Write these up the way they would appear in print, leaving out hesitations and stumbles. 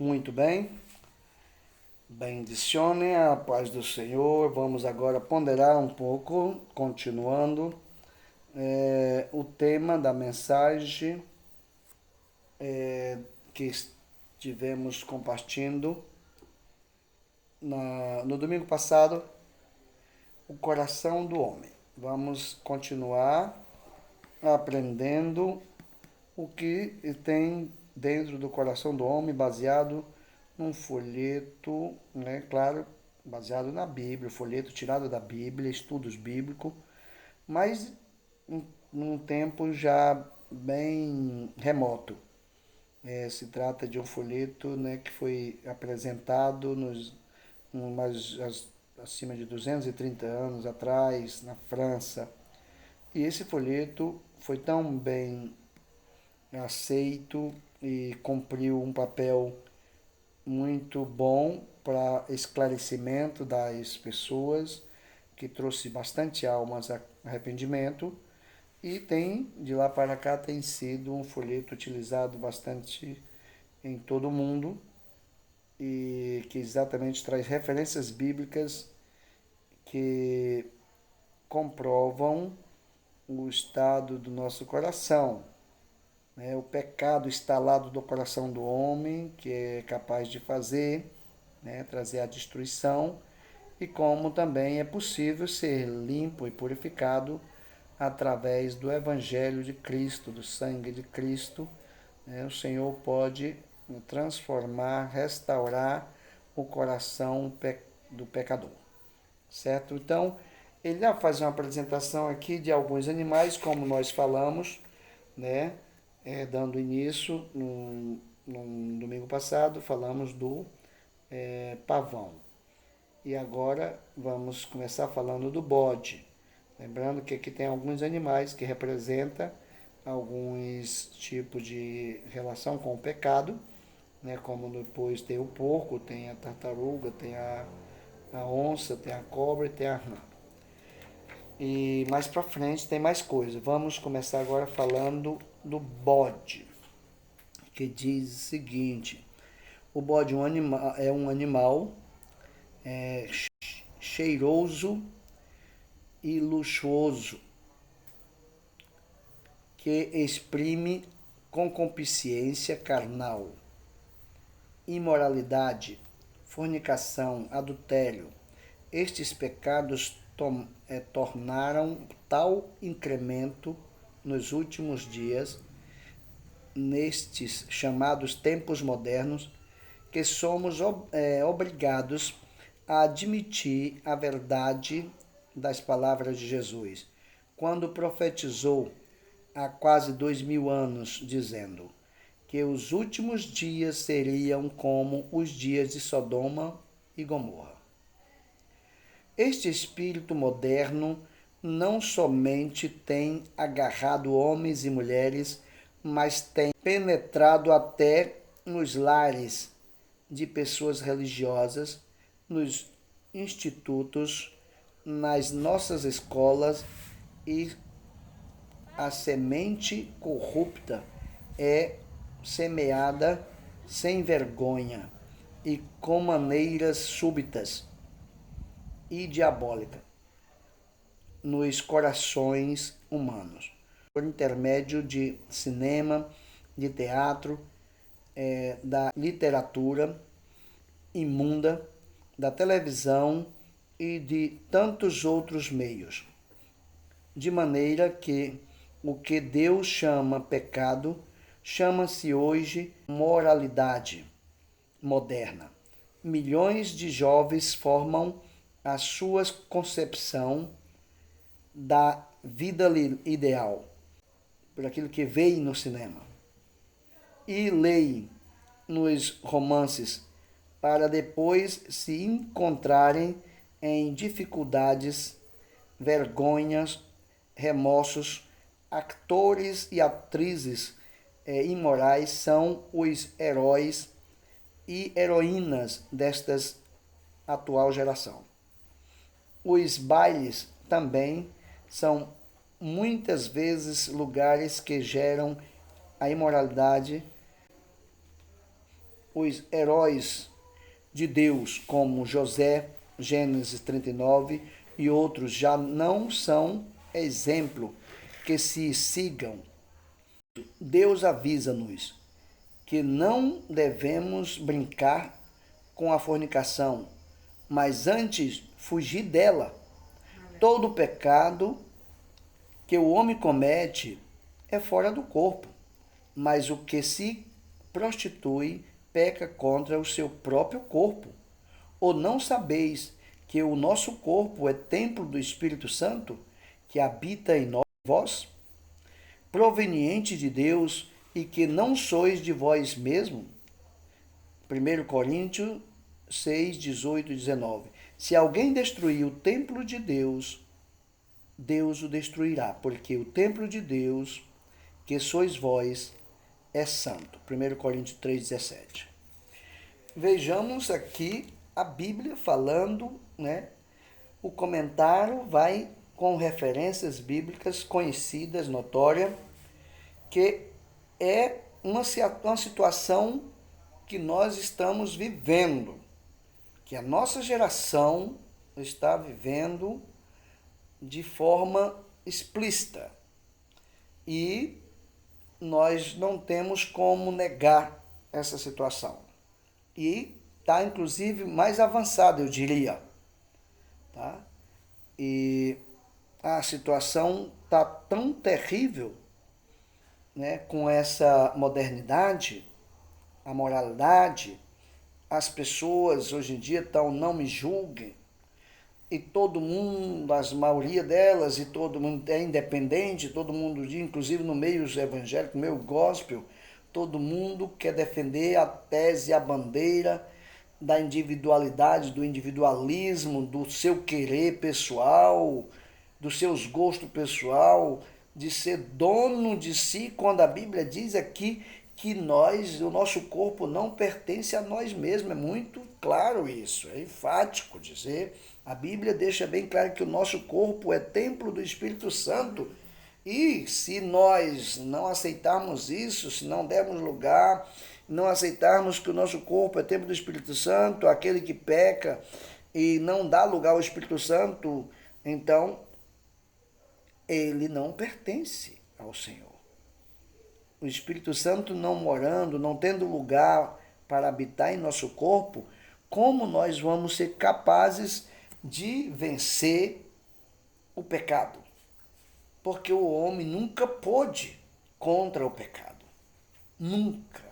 Muito bem, bendicione a paz do Senhor. Vamos agora ponderar um pouco, continuando o tema da mensagem que estivemos compartilhando no domingo passado, o coração do homem. Vamos continuar aprendendo o que tem dentro do coração do homem, baseado num folheto, né, claro, baseado na Bíblia, folheto tirado da Bíblia, estudos bíblicos, mas num tempo já bem remoto. Se trata de um folheto, né, que foi apresentado acima de 230 anos atrás, na França. E esse folheto foi tão bem aceito e cumpriu um papel muito bom para esclarecimento das pessoas, que trouxe bastante almas a arrependimento, e de lá para cá tem sido um folheto utilizado bastante em todo o mundo, e que exatamente traz referências bíblicas que comprovam o estado do nosso coração, né? O pecado instalado do coração do homem, que é capaz de fazer, né, trazer a destruição, e como também é possível ser limpo e purificado através do Evangelho de Cristo, do sangue de Cristo. Né? O Senhor pode transformar, restaurar o coração do pecador, certo? Então, ele vai fazer uma apresentação aqui de alguns animais, como nós falamos, né? Dando início no domingo passado, falamos do pavão. E agora vamos começar falando do bode. Lembrando que aqui tem alguns animais que representam alguns tipos de relação com o pecado, né? Como depois tem o porco, tem a tartaruga, tem a onça, tem a cobra e tem a rã. E mais pra frente tem mais coisa. Vamos começar agora falando do bode, que diz o seguinte: o bode é um animal é, cheiroso e luxuoso, que exprime concupiscência carnal, imoralidade, fornicação, adultério. Estes pecados tornaram tal incremento nos últimos dias, nestes chamados tempos modernos, que somos obrigados a admitir a verdade das palavras de Jesus, quando profetizou há quase 2000 anos, dizendo que os últimos dias seriam como os dias de Sodoma e Gomorra. Este espírito moderno não somente tem agarrado homens e mulheres, mas tem penetrado até nos lares de pessoas religiosas, nos institutos, nas nossas escolas, e a semente corrupta é semeada sem vergonha e com maneiras súbitas e diabólicas nos corações humanos, por intermédio de cinema, de teatro, da literatura imunda, da televisão e de tantos outros meios. De maneira que o que Deus chama pecado, chama-se hoje moralidade moderna. Milhões de jovens formam a sua concepção da vida ideal por aquilo que veem no cinema e leem nos romances, para depois se encontrarem em dificuldades, vergonhas, remorsos. Atores e atrizes imorais são os heróis e heroínas desta atual geração. Os bailes também são muitas vezes lugares que geram a imoralidade os heróis de Deus, como José, Gênesis 39, e outros já não são exemplo que se sigam. Deus avisa-nos que não devemos brincar com a fornicação, mas antes fugir dela. Todo pecado que o homem comete é fora do corpo, mas o que se prostitui peca contra o seu próprio corpo. Ou não sabeis que o nosso corpo é templo do Espírito Santo, que habita em vós, proveniente de Deus, e que não sois de vós mesmo? 1 Coríntios 6, 18 e 19. Se alguém destruir o templo de Deus, Deus o destruirá, porque o templo de Deus, que sois vós, é santo. 1 Coríntios 3, 17. Vejamos aqui a Bíblia falando, né? O comentário vai com referências bíblicas conhecidas, notórias, que é uma situação que nós estamos vivendo, que a nossa geração está vivendo de forma explícita. E nós não temos como negar essa situação. E está, inclusive, mais avançada, eu diria. Tá? E a situação está tão terrível, né, com essa modernidade, a moralidade, as pessoas hoje em dia estão não me julguem, e todo mundo, a maioria delas, e todo mundo é independente, todo mundo, inclusive no meio evangélico, no meio gospel, todo mundo quer defender a tese, a bandeira da individualidade, do individualismo, do seu querer pessoal, dos seus gostos pessoal, de ser dono de si, quando a Bíblia diz aqui que o nosso corpo não pertence a nós mesmos. É muito claro isso, é enfático dizer. A Bíblia deixa bem claro que o nosso corpo é templo do Espírito Santo. E se nós não aceitarmos isso, se não dermos lugar, não aceitarmos que o nosso corpo é templo do Espírito Santo, aquele que peca e não dá lugar ao Espírito Santo, então ele não pertence ao Senhor. O Espírito Santo não morando, não tendo lugar para habitar em nosso corpo, como nós vamos ser capazes de vencer o pecado? Porque o homem nunca pôde contra o pecado. Nunca.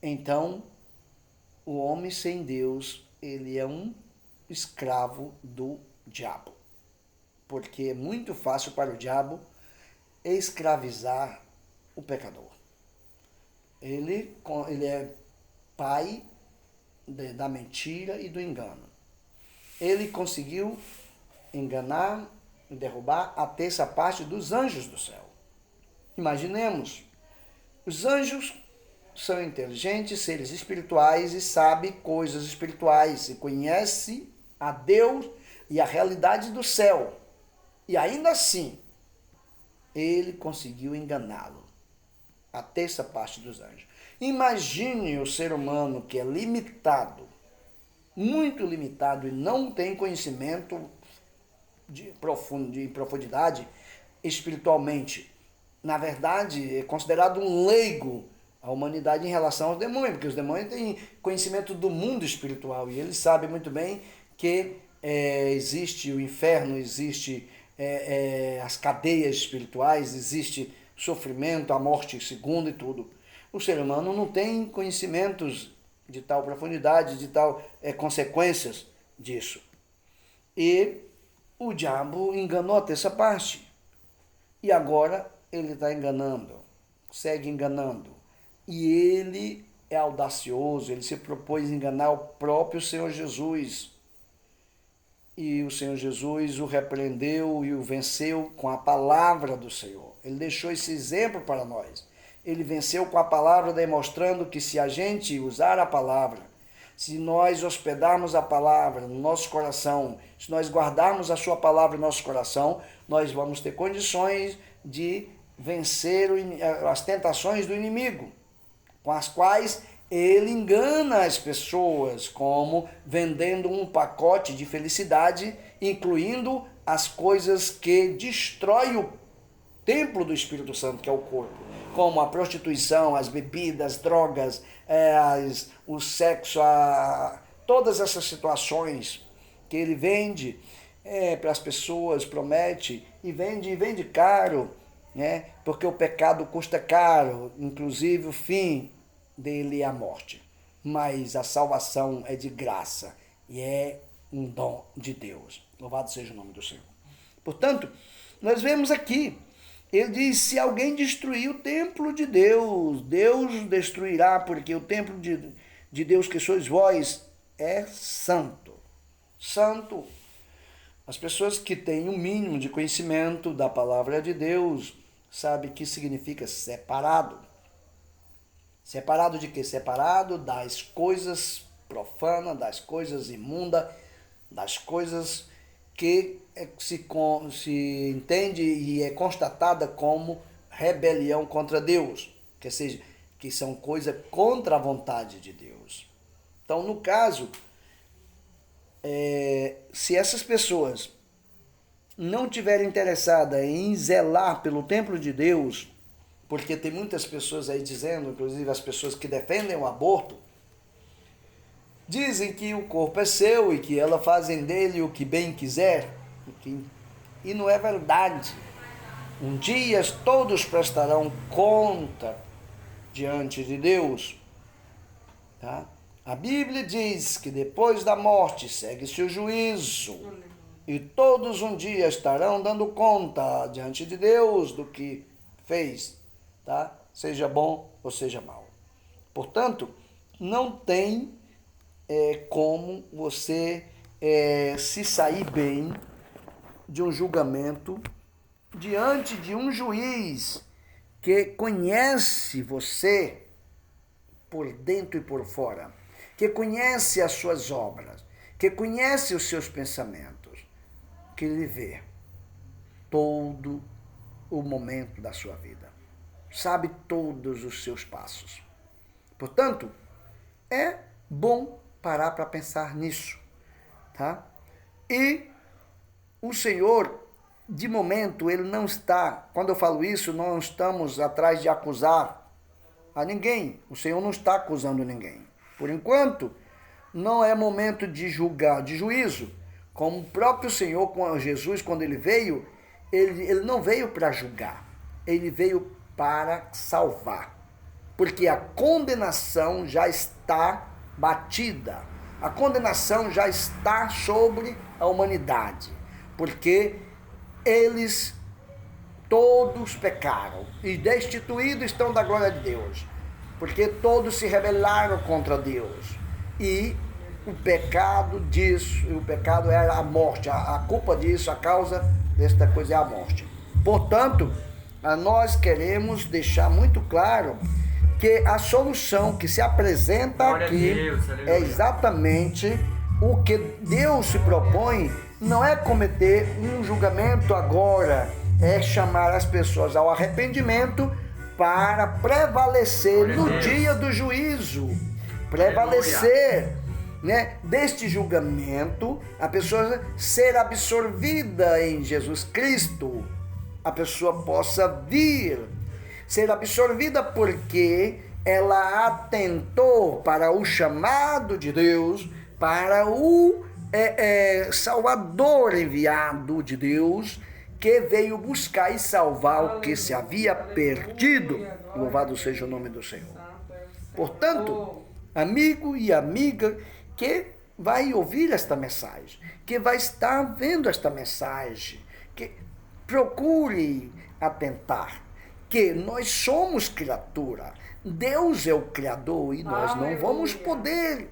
Então, o homem sem Deus, ele é um escravo do diabo. Porque é muito fácil para o diabo escravizar o pecador. Ele é pai da mentira e do engano. Ele conseguiu enganar e derrubar a terça parte dos anjos do céu. Imaginemos, os anjos são inteligentes, seres espirituais e sabem coisas espirituais e conhecem a Deus e a realidade do céu. E ainda assim, ele conseguiu enganá-lo, a terça parte dos anjos. Imagine o ser humano que é limitado, muito limitado e não tem conhecimento de profundidade espiritualmente. Na verdade, é considerado um leigo a humanidade em relação aos demônios, porque os demônios têm conhecimento do mundo espiritual e eles sabem muito bem que existe o inferno, existe as cadeias espirituais, existe sofrimento, a morte segunda e tudo. O ser humano não tem conhecimentos de tal profundidade, de tal consequências disso. E o diabo enganou a terça parte. E agora ele está enganando, segue enganando. E ele é audacioso, ele se propôs enganar o próprio Senhor Jesus. E o Senhor Jesus o repreendeu e o venceu com a palavra do Senhor. Ele deixou esse exemplo para nós. Ele venceu com a palavra, demonstrando que se a gente usar a palavra, se nós hospedarmos a palavra no nosso coração, se nós guardarmos a sua palavra no nosso coração, nós vamos ter condições de vencer as tentações do inimigo, com as quais ele engana as pessoas, como vendendo um pacote de felicidade, incluindo as coisas que destroem o templo do Espírito Santo, que é o corpo, como a prostituição, as bebidas, drogas, o sexo, todas essas situações que ele vende para as pessoas, promete, e vende caro, né? Porque o pecado custa caro, inclusive o fim dele é a morte. Mas a salvação é de graça e é um dom de Deus. Louvado seja o nome do Senhor. Portanto, nós vemos aqui, ele diz, se alguém destruir o templo de Deus, Deus destruirá, porque o templo de Deus que sois vós é santo. Santo. As pessoas que têm um mínimo de conhecimento da palavra de Deus sabem que significa separado. Separado de quê? Separado das coisas profanas, das coisas imundas, das coisas que se entende e é constatada como rebelião contra Deus, que são coisas contra a vontade de Deus. Então, no caso, se essas pessoas não tiverem interessadas em zelar pelo templo de Deus, porque tem muitas pessoas aí dizendo, inclusive as pessoas que defendem o aborto, dizem que o corpo é seu e que elas fazem dele o que bem quiser, e não é verdade. Um dia todos prestarão conta diante de Deus, tá? A Bíblia diz que depois da morte segue-se o juízo, e todos um dia estarão dando conta diante de Deus do que fez, tá? Seja bom ou seja mal. Portanto, não tem como você se sair bem de um julgamento diante de um juiz que conhece você por dentro e por fora, que conhece as suas obras, que conhece os seus pensamentos, que ele vê todo o momento da sua vida, sabe todos os seus passos. Portanto, é bom parar para pensar nisso, tá? E o Senhor, de momento, ele não está, quando eu falo isso, não estamos atrás de acusar a ninguém. O Senhor não está acusando ninguém. Por enquanto, não é momento de julgar, de juízo. Como o próprio Senhor, com Jesus, quando ele veio, ele não veio para julgar, ele veio para salvar. Porque a condenação já está batida, a condenação já está sobre a humanidade, porque eles todos pecaram e destituídos estão da glória de Deus, porque todos se rebelaram contra Deus, e o pecado disso, o pecado era a morte, a culpa disso, a causa desta coisa é a morte. Portanto, nós queremos deixar muito claro que a solução que se apresenta aqui é exatamente o que Deus se propõe, não é cometer um julgamento agora, é chamar as pessoas ao arrependimento para prevalecer no dia do juízo, prevalecer, né, deste julgamento, a pessoa ser absorvida em Jesus Cristo, a pessoa possa vir ser absorvida porque ela atentou para o chamado de Deus, para o Salvador enviado de Deus, que veio buscar e salvar o que se havia perdido. Louvado seja o nome do Senhor. Portanto, amigo e amiga que vai ouvir esta mensagem, que vai estar vendo esta mensagem, que procure atentar que nós somos criatura, Deus é o Criador e nós não vamos poder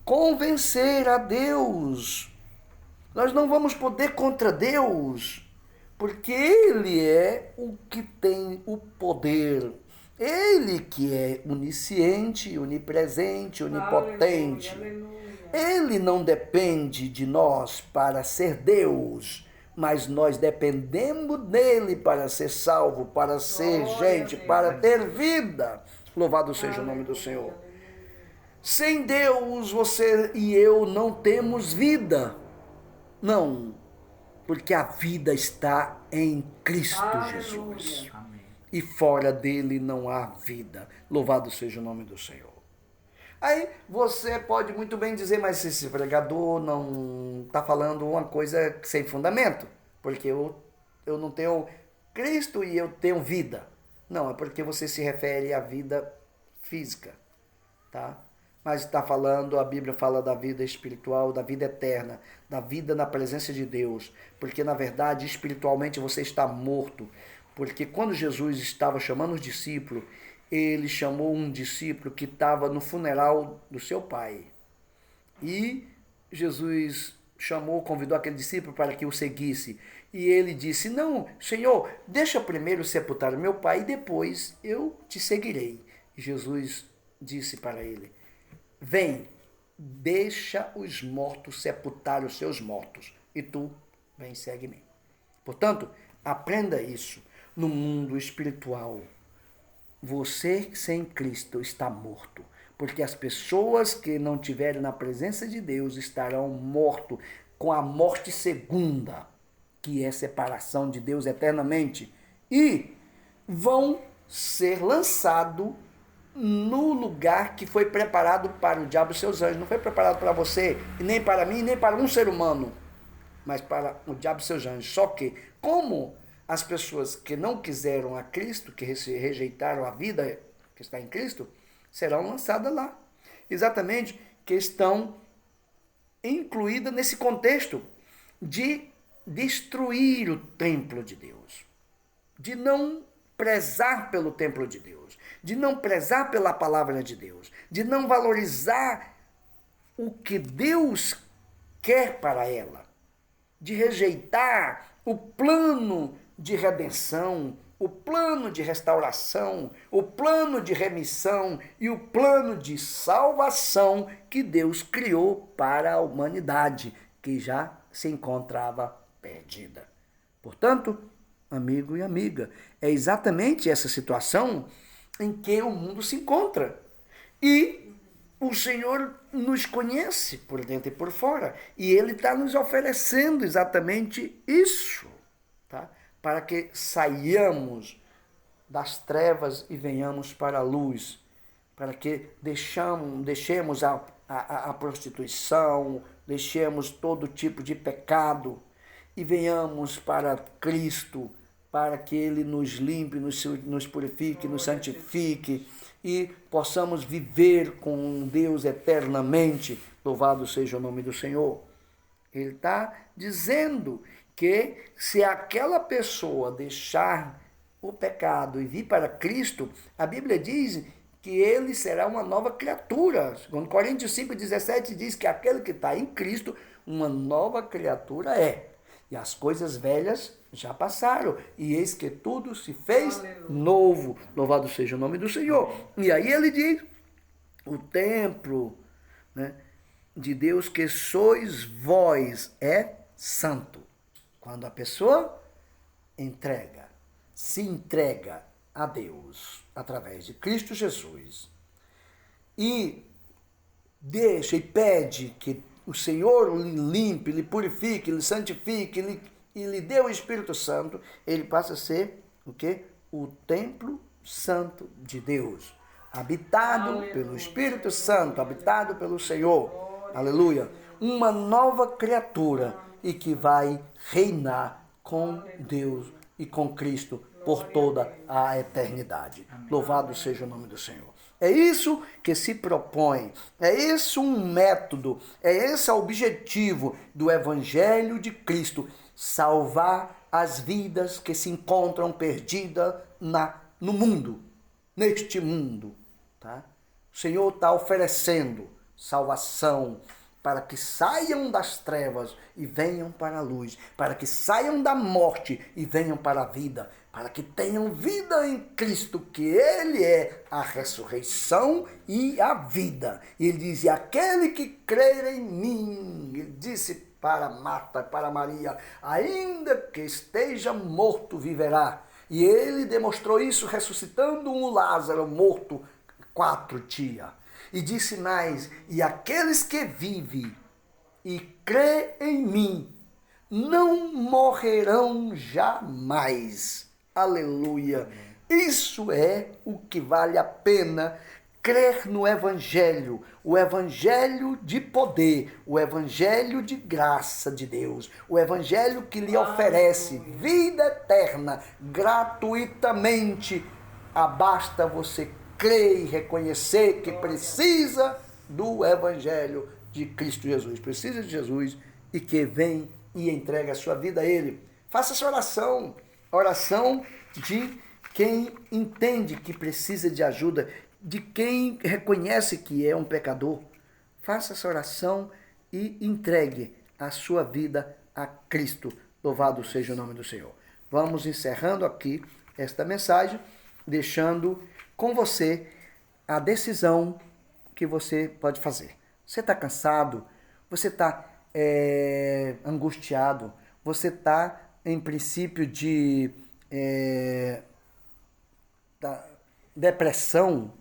convencer a Deus, nós não vamos poder contra Deus, porque Ele é o que tem o poder, Ele que é onisciente, onipresente, onipotente. Aleluia. Ele não depende de nós para ser Deus, mas nós dependemos dele para ser salvo, para ser gente, para ter vida. Louvado seja o nome do Senhor. Sem Deus, você e eu não temos vida. Não, porque a vida está em Cristo Jesus. E fora dele não há vida. Louvado seja o nome do Senhor. Aí você pode muito bem dizer, mas esse pregador não está falando uma coisa sem fundamento, porque eu não tenho Cristo e eu tenho vida. Não, é porque você se refere à vida física, tá? Mas está falando, a Bíblia fala da vida espiritual, da vida eterna, da vida na presença de Deus, porque na verdade espiritualmente você está morto, porque quando Jesus estava chamando os discípulos, ele chamou um discípulo que estava no funeral do seu pai. E Jesus convidou aquele discípulo para que o seguisse. E ele disse, não, Senhor, deixa primeiro sepultar o meu pai e depois eu te seguirei. E Jesus disse para ele, vem, deixa os mortos sepultar os seus mortos e tu vem, segue-me. Portanto, aprenda isso no mundo espiritual. Você sem Cristo está morto, porque as pessoas que não tiverem na presença de Deus estarão mortos com a morte segunda, que é separação de Deus eternamente, e vão ser lançados no lugar que foi preparado para o diabo e seus anjos. Não foi preparado para você, e nem para mim, nem para um ser humano, mas para o diabo e seus anjos. Só que, como as pessoas que não quiseram a Cristo, que rejeitaram a vida que está em Cristo, serão lançadas lá. Exatamente, que estão incluídas nesse contexto de destruir o templo de Deus, de não prezar pelo templo de Deus, de não prezar pela palavra de Deus, de não valorizar o que Deus quer para ela, de rejeitar o plano de redenção, o plano de restauração, o plano de remissão e o plano de salvação que Deus criou para a humanidade, que já se encontrava perdida. Portanto, amigo e amiga, é exatamente essa situação em que o mundo se encontra. E o Senhor nos conhece por dentro e por fora, e Ele está nos oferecendo exatamente isso, tá? Para que saiamos das trevas e venhamos para a luz, para que deixemos a prostituição, deixemos todo tipo de pecado e venhamos para Cristo, para que Ele nos limpe, nos purifique, nos santifique e possamos viver com Deus eternamente. Louvado seja o nome do Senhor. Ele está dizendo que se aquela pessoa deixar o pecado e vir para Cristo, a Bíblia diz que ele será uma nova criatura. Quando Coríntios 5,17 diz que aquele que está em Cristo, uma nova criatura é. E as coisas velhas já passaram, e eis que tudo se fez novo. Louvado seja o nome do Senhor. E aí ele diz, o templo, né, de Deus que sois vós é santo. Quando a pessoa se entrega a Deus através de Cristo Jesus e deixa e pede que o Senhor lhe limpe, lhe purifique, lhe santifique e lhe dê o Espírito Santo, ele passa a ser o quê? O templo santo de Deus, habitado Aleluia. Pelo Espírito Santo, habitado pelo Senhor. Aleluia. Uma nova criatura e que vai reinar com Deus e com Cristo por toda a eternidade. Louvado seja o nome do Senhor. É isso que se propõe, é esse um método, é esse o objetivo do Evangelho de Cristo, salvar as vidas que se encontram perdidas no mundo, neste mundo. Tá? O Senhor está oferecendo salvação, para que saiam das trevas e venham para a luz, para que saiam da morte e venham para a vida, para que tenham vida em Cristo, que Ele é a ressurreição e a vida. E Ele diz, e aquele que crer em mim, Ele disse para Marta, para Maria, ainda que esteja morto, viverá. E Ele demonstrou isso ressuscitando um Lázaro morto 4, tia. E disse mais: e aqueles que vivem e crê em mim não morrerão jamais. Aleluia. Isso é o que vale a pena crer no Evangelho, o Evangelho de poder, o Evangelho de graça de Deus, o Evangelho que lhe oferece vida eterna gratuitamente. Basta você crer e reconhecer que precisa do Evangelho de Cristo Jesus, precisa de Jesus e que vem e entrega a sua vida a Ele. Faça essa oração, oração de quem entende que precisa de ajuda, de quem reconhece que é um pecador. Faça essa oração e entregue a sua vida a Cristo. Louvado seja o nome do Senhor. Vamos encerrando aqui esta mensagem, deixando com você a decisão que você pode fazer. Você está cansado? Você está angustiado? Você está em princípio de depressão?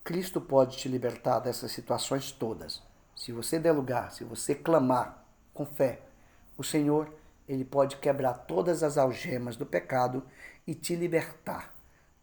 Cristo pode te libertar dessas situações todas. Se você der lugar, se você clamar com fé, o Senhor, Ele pode quebrar todas as algemas do pecado e te libertar.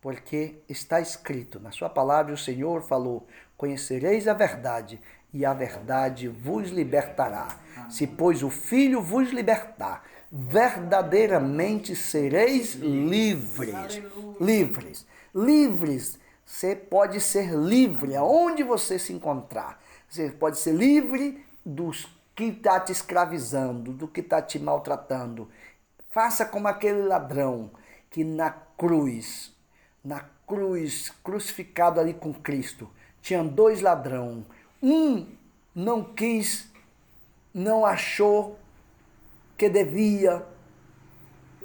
Porque está escrito na sua palavra, o Senhor falou: conhecereis a verdade e a verdade vos libertará. Se, pois, o Filho vos libertar, verdadeiramente sereis livres. Livres. Livres. Você pode ser livre aonde você se encontrar. Você pode ser livre dos que está te escravizando, do que está te maltratando. Faça como aquele ladrão que na cruz, crucificado ali com Cristo, tinha 2 ladrões. Um não quis, não achou que devia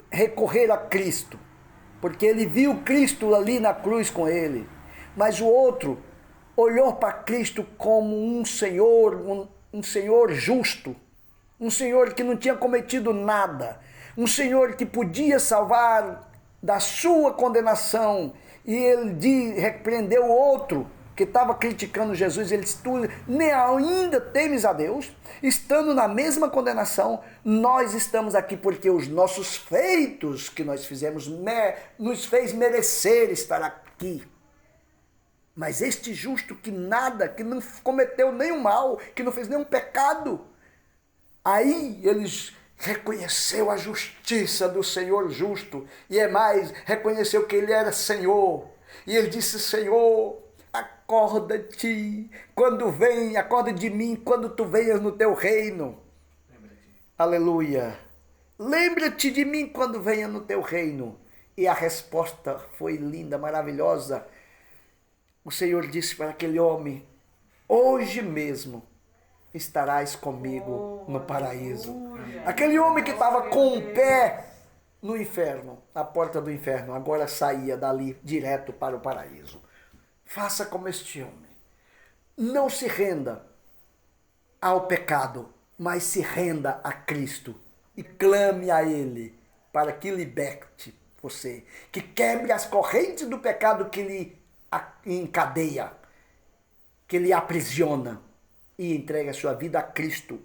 recorrer a Cristo, porque ele viu Cristo ali na cruz com ele. Mas o outro olhou para Cristo como um Senhor, um Senhor justo, um Senhor que não tinha cometido nada, um Senhor que podia salvar da sua condenação. E ele repreendeu o outro que estava criticando Jesus. Ele disse: tu nem ainda temes a Deus, estando na mesma condenação. Nós estamos aqui porque os nossos feitos que nós fizemos nos fez merecer estar aqui. Mas este justo que nada, que não cometeu nenhum mal, que não fez nenhum pecado, aí eles reconheceu a justiça do Senhor justo, e é mais, reconheceu que ele era Senhor, e ele disse: Senhor, acorda-te acorda de mim quando tu venhas no teu reino. Aleluia. Lembra-te de mim quando venha no teu reino. E a resposta foi linda, maravilhosa. O Senhor disse para aquele homem: hoje mesmo estarás comigo no paraíso. Aquele homem que estava com o pé no inferno, na porta do inferno, agora saía dali direto para o paraíso. Faça como este homem. Não se renda ao pecado, mas se renda a Cristo e clame a Ele para que liberte você, que quebre as correntes do pecado que lhe encadeia, que lhe aprisiona, e entregue a sua vida a Cristo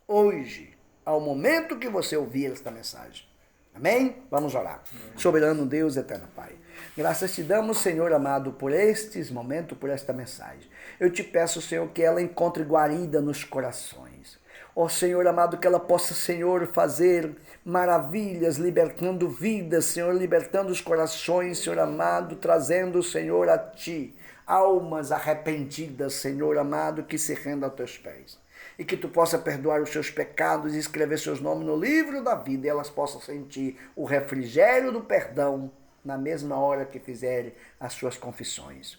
hoje, ao momento que você ouvir esta mensagem. Amém? Vamos orar. Soberano Deus, eterno Pai, graças te damos, Senhor amado, por estes momentos, por esta mensagem. Eu te peço, Senhor, que ela encontre guarida nos corações. Ó Senhor amado, que ela possa, Senhor, fazer maravilhas, libertando vidas, Senhor, libertando os corações, Senhor amado, trazendo, Senhor, a Ti almas arrependidas, Senhor amado, que se rendam aos Teus pés. E que Tu possa perdoar os seus pecados e escrever seus nomes no livro da vida, e elas possam sentir o refrigério do perdão na mesma hora que fizerem as suas confissões.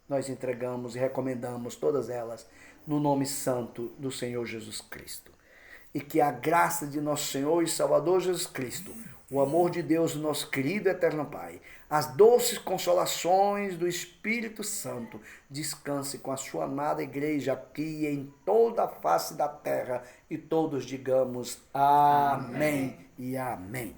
Nós entregamos e recomendamos todas elas no nome santo do Senhor Jesus Cristo. E que a graça de nosso Senhor e Salvador Jesus Cristo, o amor de Deus, o nosso querido e eterno Pai, as doces consolações do Espírito Santo, descanse com a sua amada igreja aqui e em toda a face da terra, e todos digamos amém e amém.